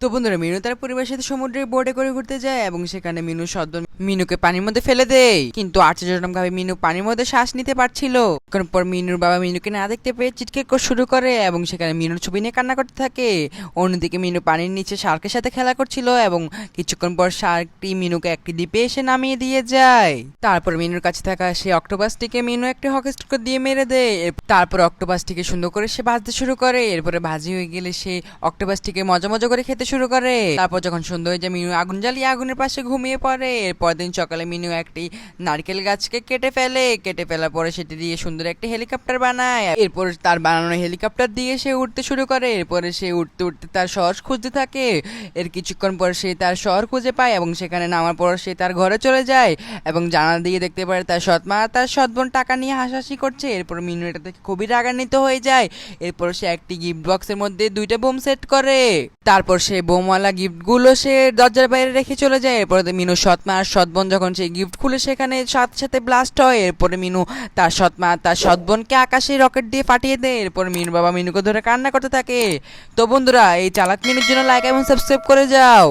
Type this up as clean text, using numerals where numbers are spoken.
তো বন্ধুরা, মিনু তার পরিবারের সাথে সমুদ্রে বোটে করে ঘুরতে যায় এবং সেখানে মিনু সদ্য মিনুকে পানির মধ্যে ফেলে দেয়, কিন্তু আশ্চর্যজনক ভাবে মিনু পানির মধ্যে শ্বাস নিতে পারছিল। কিছুক্ষণ পর মিনুর বাবা মিনুকে না দেখতে পেয়ে চিৎকার শুরু করে এবং সেখানে মিনুর ছবি নিয়ে কান্না করতে থাকে। অন্যদিকে মিনু পানির নিচে শার্কের সাথে খেলা করছিল এবং কিছুক্ষণ পর শার্কটি মিনুকে একটি দ্বীপে এসে নামিয়ে দিয়ে যায়। তারপর মিনুর কাছে থাকা সেই অক্টোপাসটিকে মিনু একটি হকি স্টিক দিয়ে মেরে দেয়। তারপর অক্টোপাসটিকে সুন্দর করে সে ভাজতে শুরু করে। এরপরে ভাজি হয়ে গেলে সে অক্টোপাসটিকে মজা মজা করে খেতে শুরু করে। তারপর যখন সন্ধ্যা হয়ে যায় মিনু আগুন জ্বালিয়ে আগুনের পাশে ঘুমিয়ে পড়ে। এরপর দিন সকালে মিনু একটি নারকেল গাছকে কেটে ফেলার পরে সেটি দিয়ে সুন্দর একটি হেলিকপ্টার বানায়। এরপর তার বানানো হেলিকপ্টার দিয়ে সে উঠতে শুরু করে। এরপরে সে উঠতে উঠতে তার শহর খুঁজতে থাকে। এর কিছুক্ষণ পর সে তার শহর খুঁজে পায় এবং সেখানে নামার পর সে তার ঘরে চলে যায় এবং জানালা দিয়ে দেখতে পারে তার সৎ মা তার সৎ বোন টাকা নিয়ে হাসাহাসি করছে। এরপর মিনু এটা দেখে খুবই রাগান্বিত হয়ে যায়। এরপর সে একটি গিফট বক্সের মধ্যে দুইটা বোম সেট করে। তারপর সে বোমওয়ালা গিফটগুলো সে দরজার বাইরে রেখে চলে যায়। এরপরে মিনু সৎ মা আর সৎ বোন যখন সেই গিফট খুলে সেখানে সাথে সাথে ব্লাস্ট হয়। এরপরে মিনু তার সৎ মা তার সৎ বোনকে আকাশে রকেট দিয়ে ফাটিয়ে দেয়। এরপর মিনুর বাবা মিনুকে ধরে কান্না করতে থাকে। তো বন্ধুরা, এই চালাক মিনুর জন্য লাইক এবং সাবস্ক্রাইব করে যাও।